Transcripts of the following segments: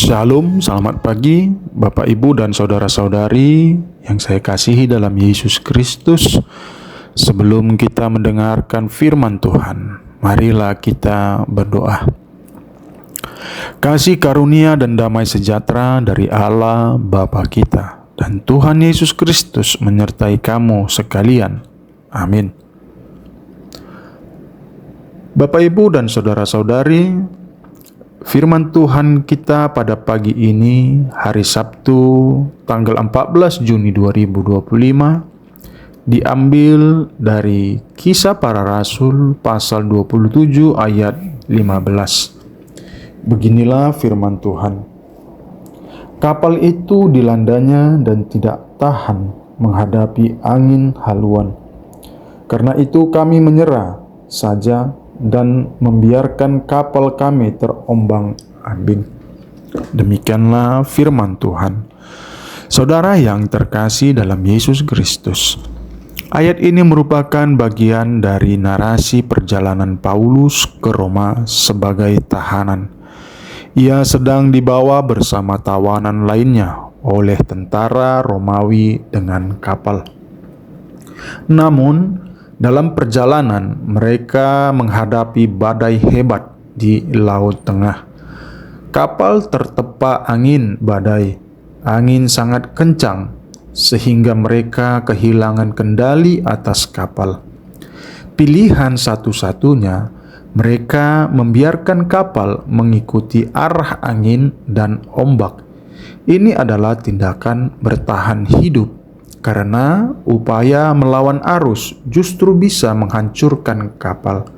Shalom, selamat pagi Bapak Ibu dan saudara-saudari yang saya kasihi dalam Yesus Kristus. Sebelum kita mendengarkan firman Tuhan, marilah kita berdoa. Kasih karunia dan damai sejahtera dari Allah Bapa kita dan Tuhan Yesus Kristus menyertai kamu sekalian. Amin. Bapak Ibu dan saudara-saudari, firman Tuhan kita pada pagi ini, hari Sabtu, tanggal 14 Juni 2025, diambil dari Kisah Para Rasul pasal 27 ayat 15. Beginilah firman Tuhan. Kapal itu dilandanya dan tidak tahan menghadapi angin haluan. Karena itu kami menyerah saja dan membiarkan kapal kami terombang-ambing. Demikianlah firman Tuhan. Saudara yang terkasih dalam Yesus Kristus, ayat ini merupakan bagian dari narasi perjalanan Paulus ke Roma sebagai tahanan. Ia sedang dibawa bersama tawanan lainnya oleh tentara Romawi dengan kapal. Namun, dalam perjalanan, mereka menghadapi badai hebat di Laut Tengah. Kapal tertepa angin badai. Angin sangat kencang, sehingga mereka kehilangan kendali atas kapal. Pilihan satu-satunya, mereka membiarkan kapal mengikuti arah angin dan ombak. Ini adalah tindakan bertahan hidup, karena upaya melawan arus justru bisa menghancurkan kapal.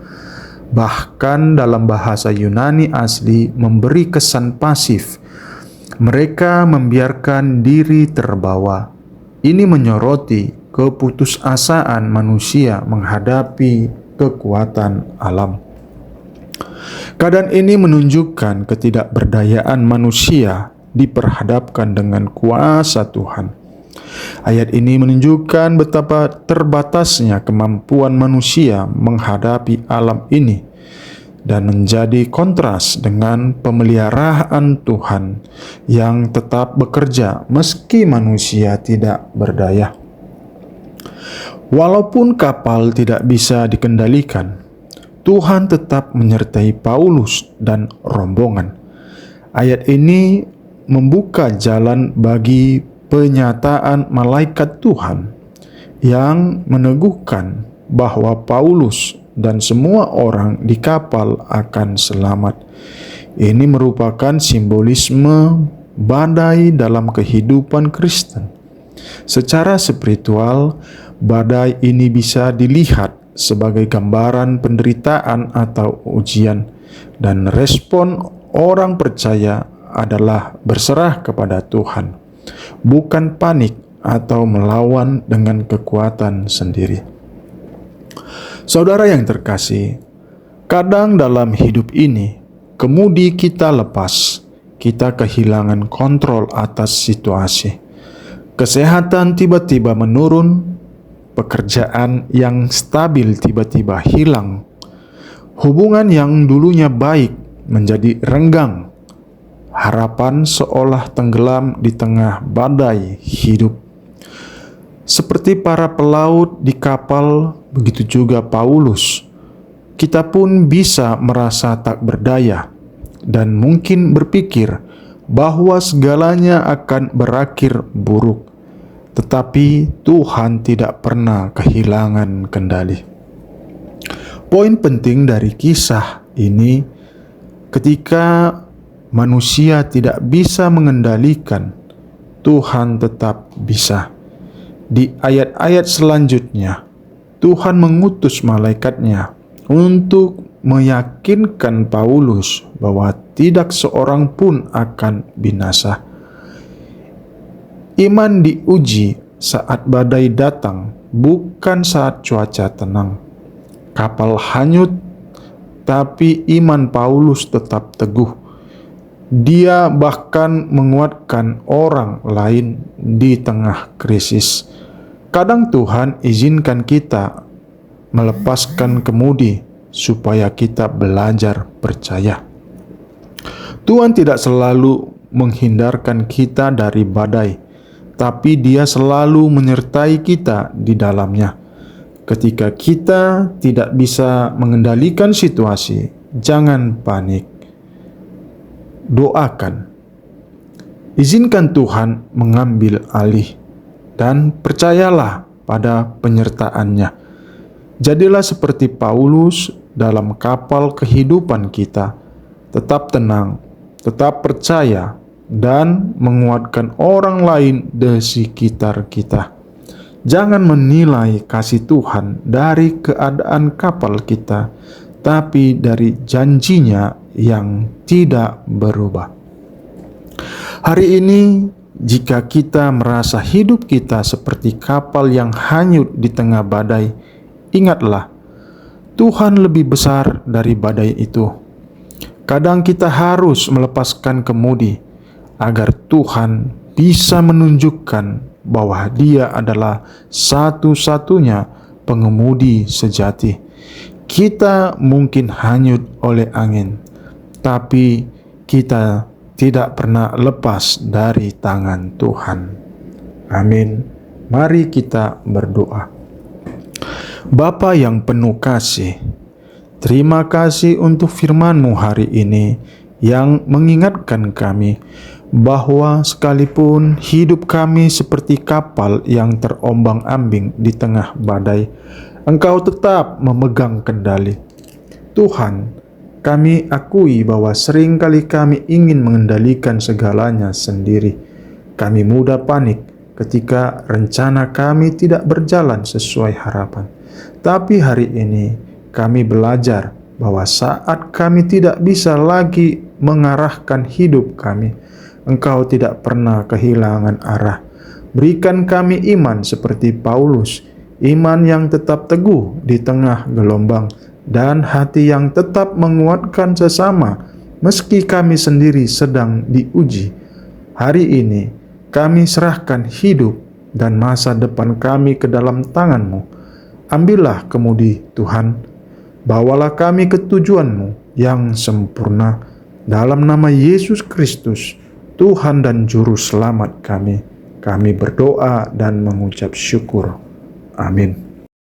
Bahkan dalam bahasa Yunani asli memberi kesan pasif. Mereka membiarkan diri terbawa. Ini menyoroti keputusasaan manusia menghadapi kekuatan alam. Keadaan ini menunjukkan ketidakberdayaan manusia diperhadapkan dengan kuasa Tuhan. Ayat ini menunjukkan betapa terbatasnya kemampuan manusia menghadapi alam ini dan menjadi kontras dengan pemeliharaan Tuhan yang tetap bekerja meski manusia tidak berdaya. Walaupun kapal tidak bisa dikendalikan, Tuhan tetap menyertai Paulus dan rombongan. Ayat ini membuka jalan bagi penyataan malaikat Tuhan yang meneguhkan bahwa Paulus dan semua orang di kapal akan selamat. Ini merupakan simbolisme badai dalam kehidupan Kristen. Secara spiritual, badai ini bisa dilihat sebagai gambaran penderitaan atau ujian, dan respon orang percaya adalah berserah kepada Tuhan, bukan panik atau melawan dengan kekuatan sendiri. Saudara yang terkasih, kadang dalam hidup ini, kemudi kita lepas, kita kehilangan kontrol atas situasi. Kesehatan tiba-tiba menurun, pekerjaan yang stabil tiba-tiba hilang, hubungan yang dulunya baik menjadi renggang, harapan seolah tenggelam di tengah badai hidup. Seperti para pelaut di kapal, begitu juga Paulus. Kita pun bisa merasa tak berdaya dan mungkin berpikir bahwa segalanya akan berakhir buruk. Tetapi Tuhan tidak pernah kehilangan kendali. Poin penting dari kisah ini, ketika manusia tidak bisa mengendalikan, Tuhan tetap bisa. Di ayat-ayat selanjutnya, Tuhan mengutus malaikatnya untuk meyakinkan Paulus bahwa tidak seorang pun akan binasa. Iman diuji saat badai datang, bukan saat cuaca tenang. Kapal hanyut, tapi iman Paulus tetap teguh. Dia bahkan menguatkan orang lain di tengah krisis. Kadang Tuhan izinkan kita melepaskan kemudi supaya kita belajar percaya. Tuhan tidak selalu menghindarkan kita dari badai, tapi Dia selalu menyertai kita di dalamnya. Ketika kita tidak bisa mengendalikan situasi, jangan panik. Doakan. Izinkan Tuhan mengambil alih dan percayalah pada penyertaan-Nya. Jadilah seperti Paulus dalam kapal kehidupan kita. Tetap tenang, tetap percaya, dan menguatkan orang lain di sekitar kita. Jangan menilai kasih Tuhan dari keadaan kapal kita, tapi dari janji-Nya yang tidak berubah. Hari ini, jika kita merasa hidup kita seperti kapal yang hanyut di tengah badai, ingatlah, Tuhan lebih besar dari badai itu. Kadang kita harus melepaskan kemudi agar Tuhan bisa menunjukkan bahwa Dia adalah satu-satunya pengemudi sejati. Kita mungkin hanyut oleh angin, tapi kita tidak pernah lepas dari tangan Tuhan. Amin. Mari kita berdoa. Bapa yang penuh kasih, terima kasih untuk firman-Mu hari ini yang mengingatkan kami bahwa sekalipun hidup kami seperti kapal yang terombang-ambing di tengah badai, Engkau tetap memegang kendali. Tuhan, kami akui bahwa seringkali kami ingin mengendalikan segalanya sendiri. Kami mudah panik ketika rencana kami tidak berjalan sesuai harapan. Tapi hari ini kami belajar bahwa saat kami tidak bisa lagi mengarahkan hidup kami, Engkau tidak pernah kehilangan arah. Berikan kami iman seperti Paulus, iman yang tetap teguh di tengah gelombang, dan hati yang tetap menguatkan sesama meski kami sendiri sedang diuji. Hari ini kami serahkan hidup dan masa depan kami ke dalam tangan-Mu. Ambillah kemudi Tuhan, bawalah kami ke tujuan-Mu yang sempurna. Dalam nama Yesus Kristus, Tuhan dan Juru Selamat kami berdoa dan mengucap syukur. Amin.